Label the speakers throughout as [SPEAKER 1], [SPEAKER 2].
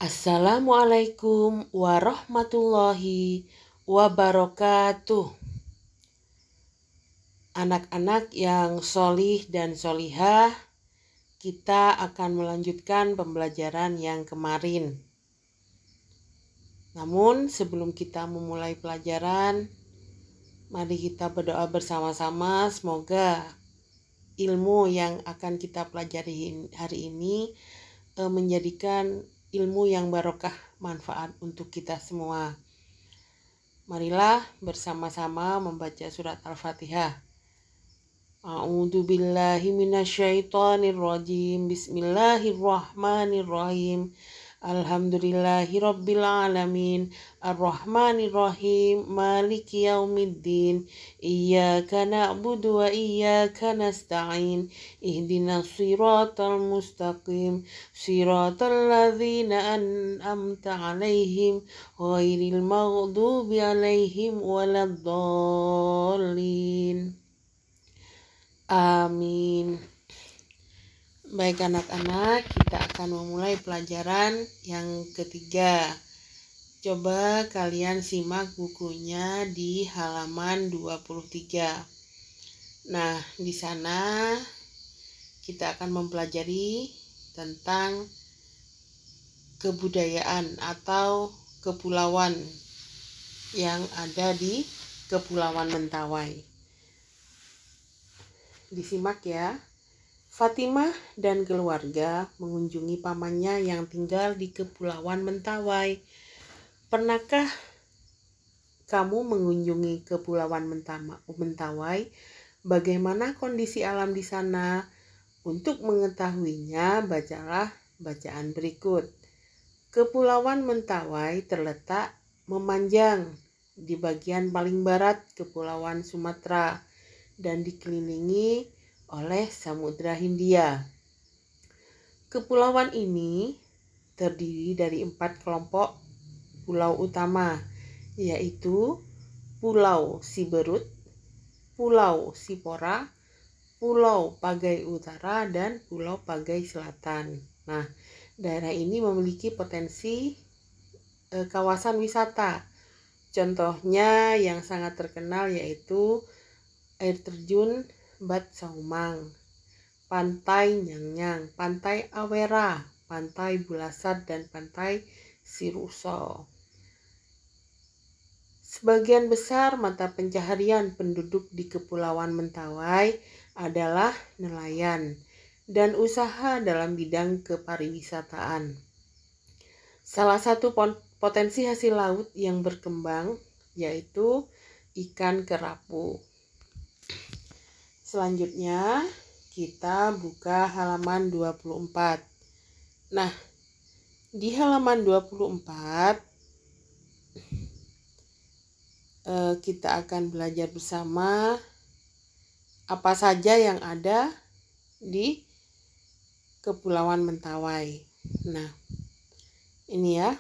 [SPEAKER 1] Assalamualaikum warahmatullahi wabarakatuh. Anak-anak yang solih dan solihah, kita akan melanjutkan pembelajaran yang kemarin. Namun sebelum kita memulai pelajaran, mari kita berdoa bersama-sama. Semoga ilmu yang akan kita pelajari hari ini menjadikan ilmu yang barokah, manfaat untuk kita semua. Marilah bersama-sama membaca surat Al-Fatihah. A'udzu billahi minasyaitonir rajim. Bismillahirrahmanirrahim. Alhamdulillahirabbil alamin. Arrahmanirrahim. Maliki yaumiddin. Iyyaka na'budu wa iyyaka nasta'in. Ihdinas siratal mustaqim. Siratal ladzina an'amta 'alaihim ghairil maghdubi 'alaihim waladdallin. Amin. Baik anak-anak, kita akan memulai pelajaran yang ketiga. Coba kalian simak bukunya di halaman 23. Nah, di sana kita akan mempelajari tentang kebudayaan atau kepulauan yang ada di Kepulauan Mentawai. Disimak ya. Fatimah dan keluarga mengunjungi pamannya yang tinggal di Kepulauan Mentawai. Pernahkah kamu mengunjungi Kepulauan Mentawai? Bagaimana kondisi alam di sana? Untuk mengetahuinya, bacalah bacaan berikut. Kepulauan Mentawai terletak memanjang di bagian paling barat Kepulauan Sumatera dan dikelilingi oleh Samudra Hindia. Kepulauan ini terdiri dari 4 kelompok pulau utama, yaitu Pulau Siberut, Pulau Sipora, Pulau Pagai Utara, dan Pulau Pagai Selatan. Nah, daerah ini memiliki potensi kawasan wisata. Contohnya yang sangat terkenal yaitu air terjun Bat Saumang, Pantai Nyang-Nyang, Pantai Awera, Pantai Bulasat, dan Pantai Siruso. Sebagian besar mata pencaharian penduduk di Kepulauan Mentawai adalah nelayan dan usaha dalam bidang kepariwisataan. Salah satu potensi hasil laut yang berkembang yaitu ikan kerapu. Selanjutnya kita buka halaman 24. Nah, di halaman 24 kita akan belajar bersama apa saja yang ada di Kepulauan Mentawai. Nah, ini ya.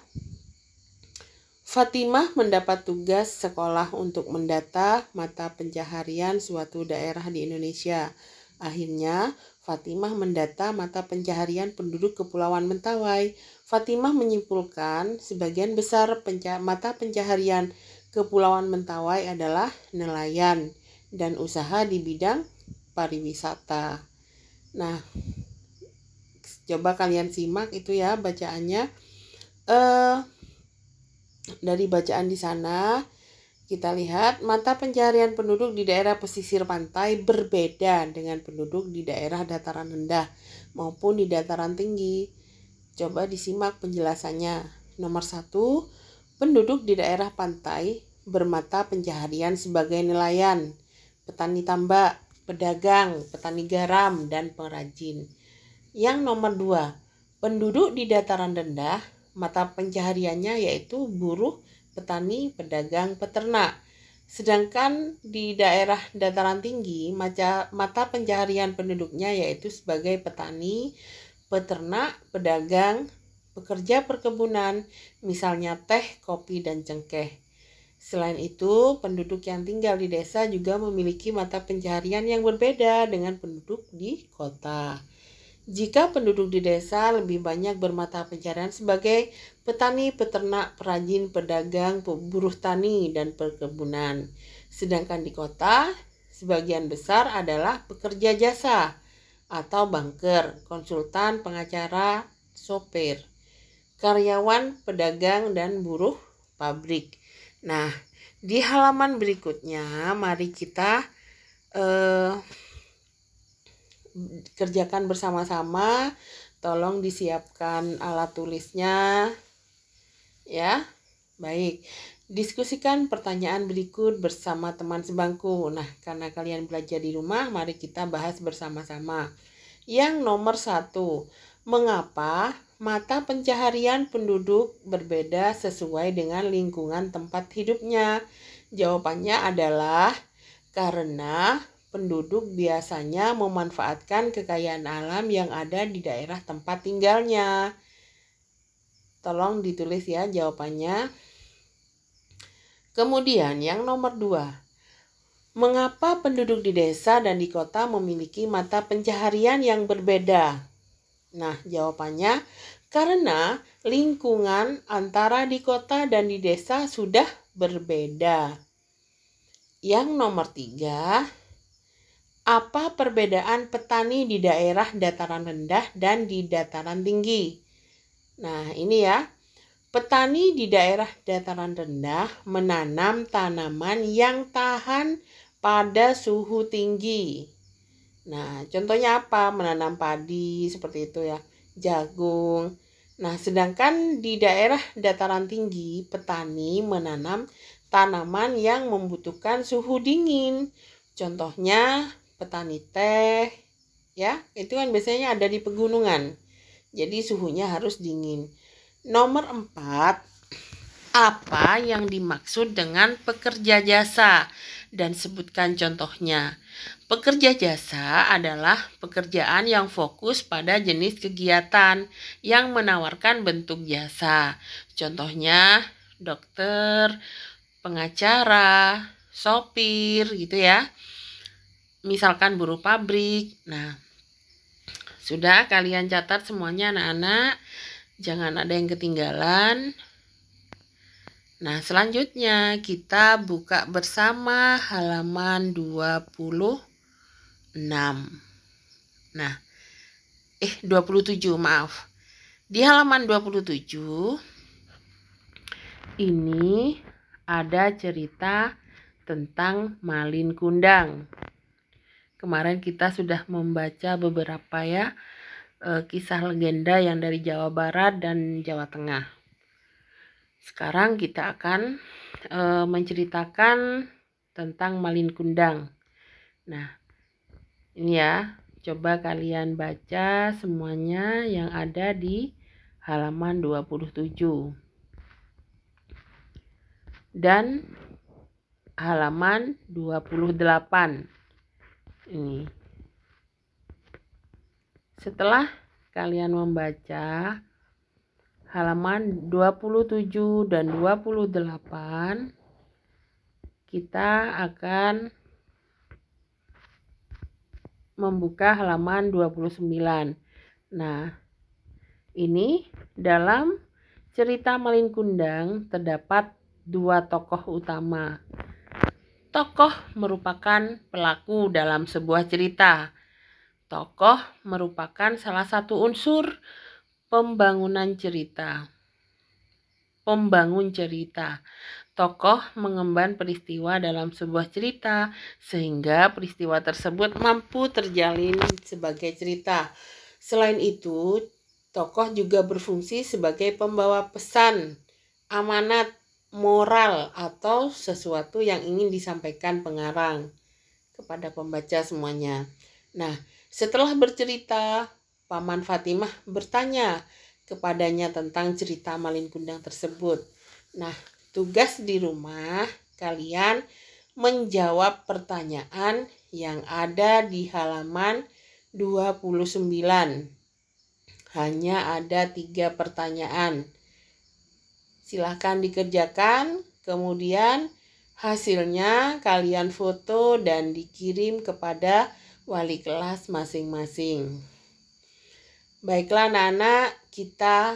[SPEAKER 1] Fatimah mendapat tugas sekolah untuk mendata mata pencaharian suatu daerah di Indonesia. Akhirnya, Fatimah mendata mata pencaharian penduduk Kepulauan Mentawai. Fatimah menyimpulkan sebagian besar mata pencaharian Kepulauan Mentawai adalah nelayan dan usaha di bidang pariwisata. Nah, coba kalian simak itu ya bacaannya. Dari bacaan di sana kita lihat mata pencaharian penduduk di daerah pesisir pantai berbeda dengan penduduk di daerah dataran rendah maupun di dataran tinggi. Coba disimak penjelasannya. Nomor 1, penduduk di daerah pantai bermata pencaharian sebagai nelayan, petani tambak, pedagang, petani garam, dan pengrajin. Yang nomor 2, penduduk di dataran rendah mata pencahariannya yaitu buruh, petani, pedagang, peternak. Sedangkan di daerah dataran tinggi mata pencaharian penduduknya yaitu sebagai petani, peternak, pedagang, pekerja perkebunan, misalnya teh, kopi, dan cengkeh. Selain itu, penduduk yang tinggal di desa juga memiliki mata pencaharian yang berbeda dengan penduduk di kota. Jika penduduk di desa lebih banyak bermata pencaharian sebagai petani, peternak, perajin, pedagang, buruh tani, dan perkebunan. Sedangkan di kota, sebagian besar adalah pekerja jasa atau banker, konsultan, pengacara, sopir, karyawan, pedagang, dan buruh pabrik. Nah, di halaman berikutnya mari kita kerjakan bersama-sama. Tolong disiapkan alat tulisnya ya. Baik, diskusikan pertanyaan berikut bersama teman sebangku. Nah, karena kalian belajar di rumah, mari kita bahas bersama-sama. Yang nomor 1, mengapa mata pencaharian penduduk berbeda sesuai dengan lingkungan tempat hidupnya? Jawabannya adalah karena penduduk biasanya memanfaatkan kekayaan alam yang ada di daerah tempat tinggalnya. Tolong ditulis ya jawabannya. Kemudian yang nomor 2, mengapa penduduk di desa dan di kota memiliki mata pencaharian yang berbeda? Nah, jawabannya karena lingkungan antara di kota dan di desa sudah berbeda. Yang nomor 3, apa perbedaan petani di daerah dataran rendah dan di dataran tinggi? Nah, ini ya. Petani di daerah dataran rendah menanam tanaman yang tahan pada suhu tinggi. Nah, contohnya apa? Menanam padi seperti itu ya, jagung. Nah, sedangkan di daerah dataran tinggi, petani menanam tanaman yang membutuhkan suhu dingin. Contohnya petani teh ya, itu kan biasanya ada di pegunungan. Jadi suhunya harus dingin. Nomor 4, apa yang dimaksud dengan pekerja jasa? Dan sebutkan contohnya. Pekerja jasa adalah pekerjaan yang fokus pada jenis kegiatan yang menawarkan bentuk jasa. Contohnya dokter, pengacara, sopir gitu ya. Misalkan buruh pabrik. Nah, sudah kalian catat semuanya anak-anak. Jangan ada yang ketinggalan. Nah, selanjutnya kita buka bersama halaman 26. Nah, 27, maaf. Di halaman 27 ini ada cerita tentang Malin Kundang. Kemarin kita sudah membaca beberapa ya kisah legenda yang dari Jawa Barat dan Jawa Tengah. Sekarang kita akan menceritakan tentang Malin Kundang. Nah, ini ya, coba kalian baca semuanya yang ada di halaman 27 dan halaman 28. Ini. Setelah kalian membaca halaman 27 dan 28, kita akan membuka halaman 29. Nah, ini dalam cerita Malin Kundang terdapat 2 tokoh utama. Tokoh merupakan pelaku dalam sebuah cerita. Tokoh merupakan salah satu unsur pembangun cerita. Tokoh mengemban peristiwa dalam sebuah cerita sehingga peristiwa tersebut mampu terjalin sebagai cerita. Selain itu, tokoh juga berfungsi sebagai pembawa pesan, amanat, moral atau sesuatu yang ingin disampaikan pengarang kepada pembaca semuanya. Nah, setelah bercerita, Paman Fatimah bertanya kepadanya tentang cerita Malin Kundang tersebut. Nah, tugas di rumah kalian menjawab pertanyaan yang ada di halaman 29. Hanya ada 3 pertanyaan. Silahkan dikerjakan, kemudian hasilnya kalian foto dan dikirim kepada wali kelas masing-masing. Baiklah anak-anak, kita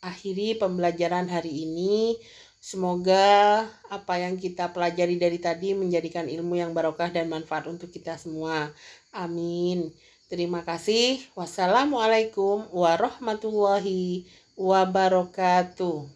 [SPEAKER 1] akhiri pembelajaran hari ini. Semoga apa yang kita pelajari dari tadi menjadikan ilmu yang barokah dan manfaat untuk kita semua. Amin. Terima kasih. Wassalamualaikum warahmatullahi wabarakatuh.